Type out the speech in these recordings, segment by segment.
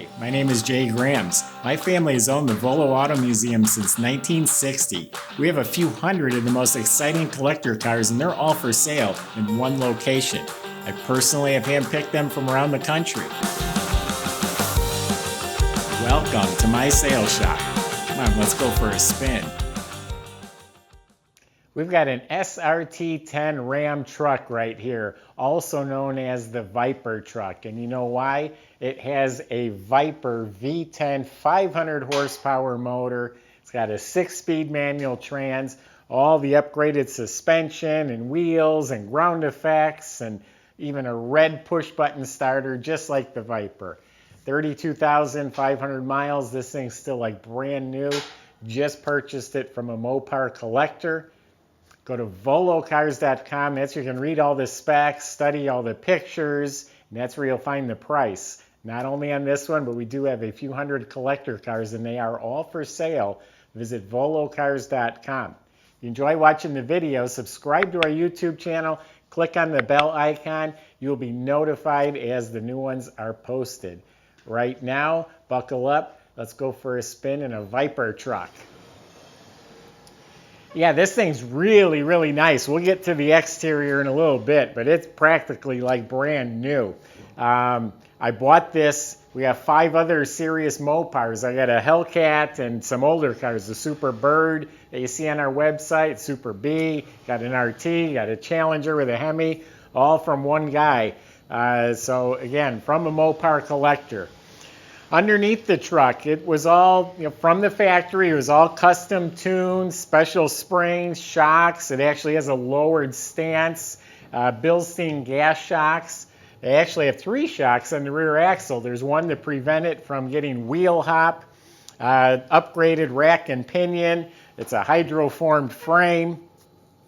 Hi, my name is Jay Grams. My family has owned the Volo Auto Museum since 1960. We have a few hundred of the most exciting collector cars and they're all for sale in one location. I personally have handpicked them from around the country. Welcome to my sales shop. Come on, let's go for a spin. We've got an SRT-10 Ram truck right here, also known as the Viper truck. And you know why? It has a Viper V10 500 horsepower motor. It's got a 6-speed manual trans, all the upgraded suspension and wheels and ground effects, and even a red push button starter just like the Viper. 32,500 miles. This thing's still like brand new. Just purchased it from a Mopar collector. Go to volocars.com. That's where you can read all the specs, study all the pictures, and that's where you'll find the price. Not only on this one, but we do have a few hundred collector cars, and they are all for sale. Visit volocars.com. If you enjoy watching the video, subscribe to our YouTube channel, click on the bell icon. You'll be notified as the new ones are posted. Right now, buckle up. Let's go for a spin in a Viper truck. Yeah, this thing's really, really nice. We'll get to the exterior in a little bit, but it's practically like brand new. I bought this. We have 5 other serious Mopars. I got a Hellcat and some older cars, the Super Bird that you see on our website, Super B, got an RT, got a Challenger with a Hemi, all from one guy. So again, from a Mopar collector. Underneath the truck, it was all from the factory. It was all custom tuned, special springs, shocks. It actually has a lowered stance, Bilstein gas shocks. They actually have 3 shocks on the rear axle. There's one to prevent it from getting wheel hop, upgraded rack and pinion. It's a hydroformed frame,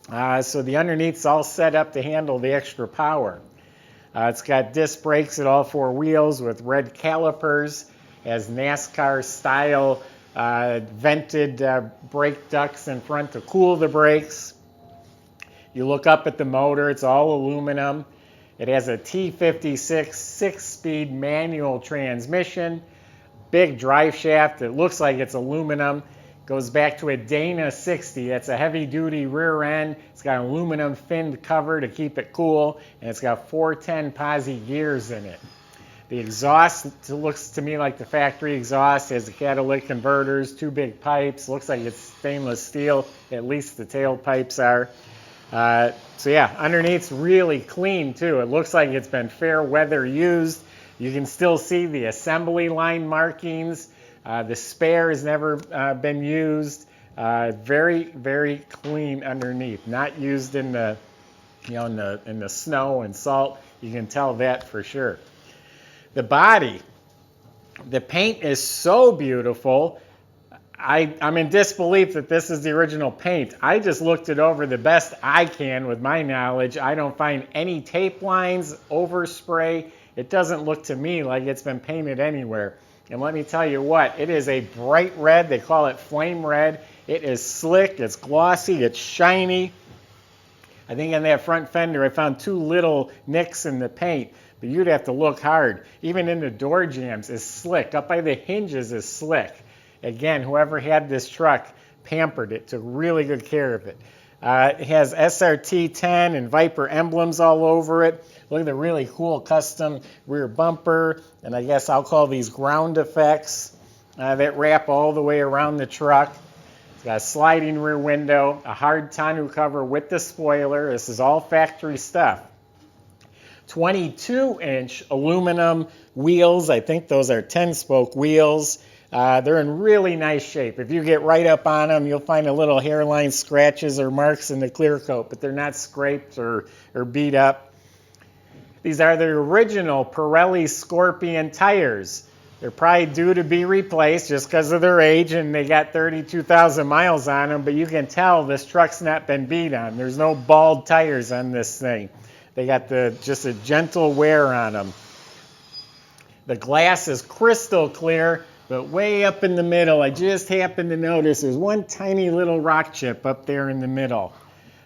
so the underneath's all set up to handle the extra power. It's got disc brakes at all 4 wheels with red calipers, has NASCAR style vented brake ducts in front to cool the brakes. You look up at the motor, it's all aluminum. It has a T56 6-speed manual transmission, big drive shaft. It looks like it's aluminum. Goes back to a Dana 60. That's a heavy-duty rear end. It's got an aluminum finned cover to keep it cool, and it's got 410 posi gears in it. The exhaust looks to me like the factory exhaust. It has the catalytic converters, 2 big pipes. Looks like it's stainless steel. At least the tailpipes are. So yeah, underneath's really clean too. It looks like it's been fair weather used. You can still see the assembly line markings. The spare has never been used. Very, very clean underneath. Not used in the, in the snow and salt. You can tell that for sure. The body, the paint is so beautiful. I'm in disbelief that this is the original paint. I just looked it over the best I can with my knowledge. I don't find any tape lines, overspray. It doesn't look to me like it's been painted anywhere. And let me tell you what, it is a bright red. They call it flame red. It is slick, it's glossy, it's shiny. I think on that front fender I found 2 little nicks in the paint, but you'd have to look hard. Even in the door jambs is slick. Up by the hinges is slick. Again, whoever had this truck pampered it, took really good care of it. It has SRT-10 and Viper emblems all over it. Look at the really cool custom rear bumper, and I guess I'll call these ground effects that wrap all the way around the truck. It's got a sliding rear window, a hard tonneau cover with the spoiler. This is all factory stuff. 22-inch aluminum wheels. I think those are 10-spoke wheels. They're in really nice shape. If you get right up on them, you'll find a little hairline scratches or marks in the clear coat, but they're not scraped or beat up. These are the original Pirelli Scorpion tires. They're probably due to be replaced just because of their age, and they got 32,000 miles on them, but you can tell this truck's not been beat on. There's no bald tires on this thing. They got just a gentle wear on them. The glass is crystal clear, but way up in the middle, I just happened to notice there's one tiny little rock chip up there in the middle.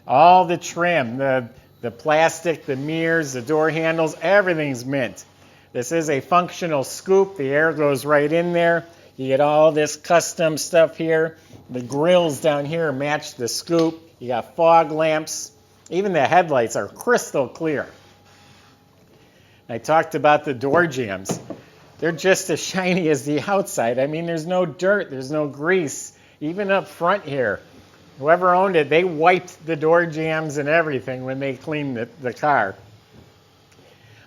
All the trim, the plastic, the mirrors, the door handles, everything's mint. This is a functional scoop. The air goes right in there. You get all this custom stuff here. The grills down here match the scoop. You got fog lamps. Even the headlights are crystal clear. I talked about the door jambs. They're just as shiny as the outside. I mean, there's no dirt, there's no grease. Even up front here, whoever owned it, they wiped the door jambs and everything when they cleaned the car.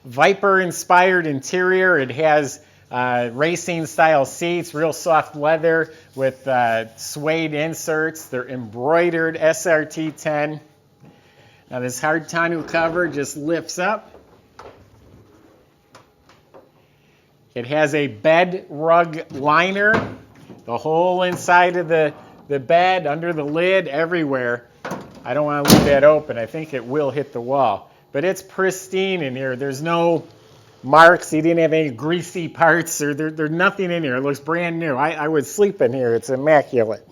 Viper-inspired interior. It has racing-style seats, real soft leather with suede inserts. They're embroidered SRT-10. Now this hard tonneau cover just lifts up. It has a bed rug liner. The whole inside of the bed, under the lid, everywhere. I don't want to leave that open. I think it will hit the wall. But it's pristine in here. There's no marks. He didn't have any greasy parts. Or there's nothing in here. It looks brand new. I would sleep in here. It's immaculate.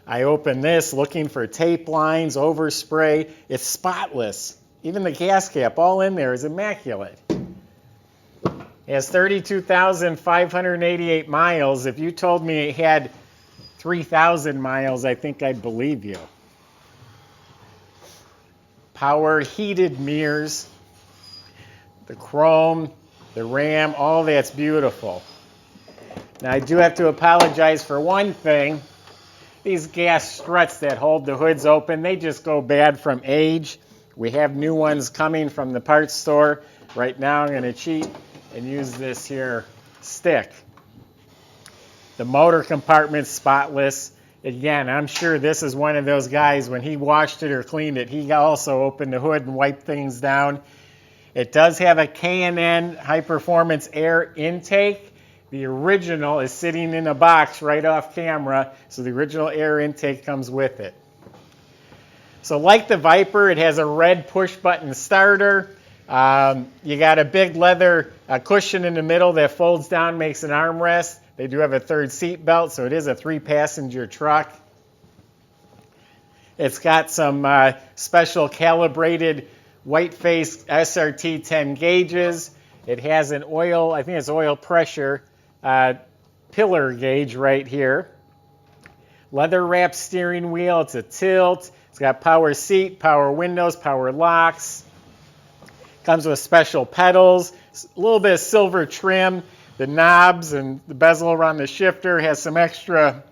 I open this looking for tape lines, overspray. It's spotless. Even the gas cap, all in there, is immaculate. It has 32,588 miles. If you told me it had 3,000 miles, I think I'd believe you. Power heated mirrors, the chrome, the Ram, all that's beautiful. Now I do have to apologize for one thing. These gas struts that hold the hoods open, they just go bad from age. We have new ones coming from the parts store. Right now I'm going to cheat and use this here stick. The motor compartment's spotless. Again, I'm sure this is one of those guys, when he washed it or cleaned it, he also opened the hood and wiped things down. It does have a K&N high-performance air intake. The original is sitting in a box right off camera, so the original air intake comes with it. So like the Viper, it has a red push-button starter. You got a big leather cushion in the middle that folds down, makes an armrest. They do have a third seat belt, so it is a 3-passenger truck. It's got some special calibrated white face SRT-10 gauges. It has an oil, I think it's oil pressure pillar gauge right here. Leather wrapped steering wheel. It's a tilt. It's got power seat, power windows, power locks. Comes with special pedals, a little bit of silver trim. The knobs and the bezel around the shifter has some extra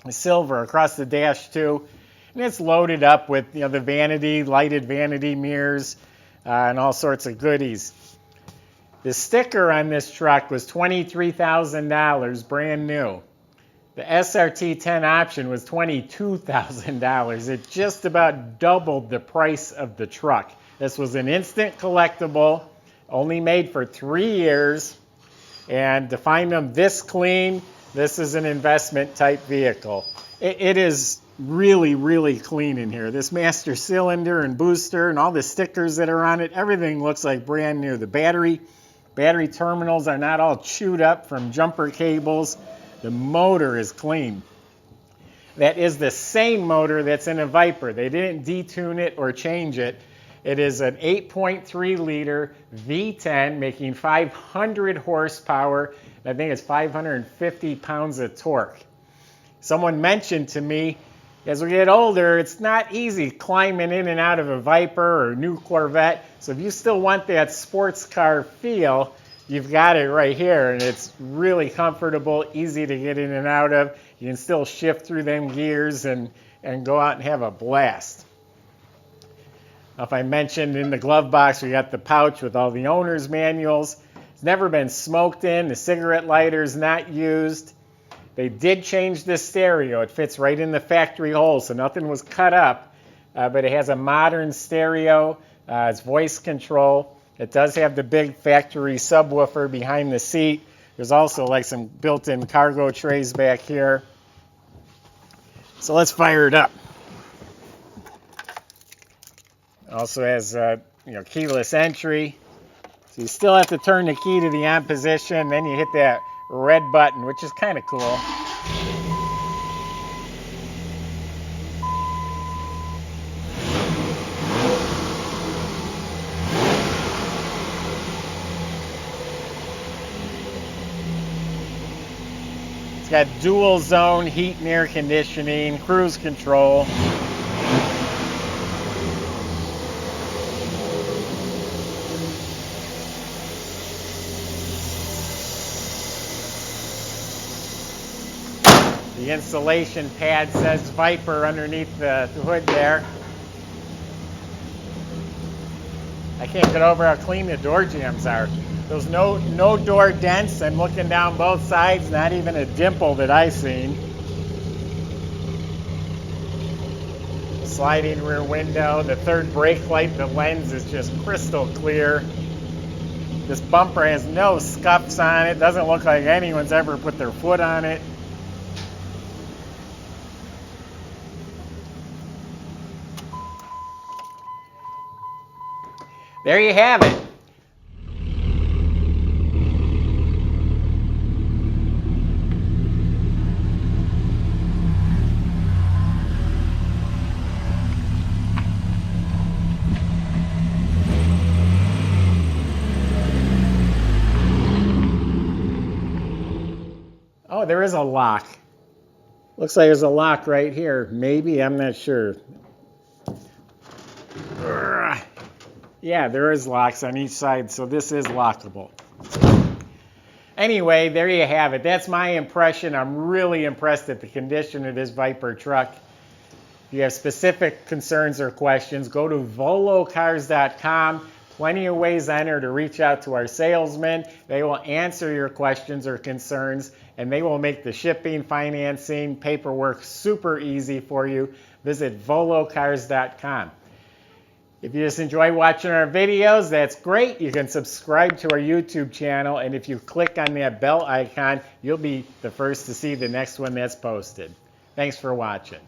silver across the dash too. And it's loaded up with, the vanity, lighted vanity mirrors, and all sorts of goodies. The sticker on this truck was $23,000, brand new. The SRT-10 option was $22,000. It just about doubled the price of the truck. This was an instant collectible, only made for 3 years. And to find them this clean, this is an investment type vehicle. It is really, really clean in here. This master cylinder and booster and all the stickers that are on it, everything looks like brand new. The battery terminals are not all chewed up from jumper cables. The motor is clean. That is the same motor that's in a Viper. They didn't detune it or change it. It is an 8.3 liter V10 making 500 horsepower. And I think it's 550 pounds of torque. Someone mentioned to me, as we get older, it's not easy climbing in and out of a Viper or new Corvette. So if you still want that sports car feel, you've got it right here. And it's really comfortable, easy to get in and out of. You can still shift through them gears and go out and have a blast. If I mentioned in the glove box, we got the pouch with all the owner's manuals. It's never been smoked in. The cigarette lighter's not used. They did change the stereo. It fits right in the factory hole, so nothing was cut up. But it has a modern stereo. It's voice control. It does have the big factory subwoofer behind the seat. There's also like some built-in cargo trays back here. So let's fire it up. Also has keyless entry. So you still have to turn the key to the on position, then you hit that red button, which is kind of cool. It's got dual zone heat and air conditioning, cruise control. The installation pad says Viper underneath the hood there. I can't get over how clean the door jambs are. There's no door dents. I'm looking down both sides, not even a dimple that I seen. Sliding rear window, the third brake light, the lens is just crystal clear. This bumper has no scuffs on it. Doesn't look like anyone's ever put their foot on it. There you have it. Oh, there is a lock. Looks like there's a lock right here. Maybe, I'm not sure. Yeah, there is locks on each side, so this is lockable. Anyway, there you have it. That's my impression. I'm really impressed at the condition of this Viper truck. If you have specific concerns or questions, go to volocars.com. Plenty of ways on there to reach out to our salesmen. They will answer your questions or concerns, and they will make the shipping, financing, paperwork super easy for you. Visit volocars.com. If you just enjoy watching our videos, that's great. You can subscribe to our YouTube channel, and if you click on that bell icon, you'll be the first to see the next one that's posted. Thanks for watching.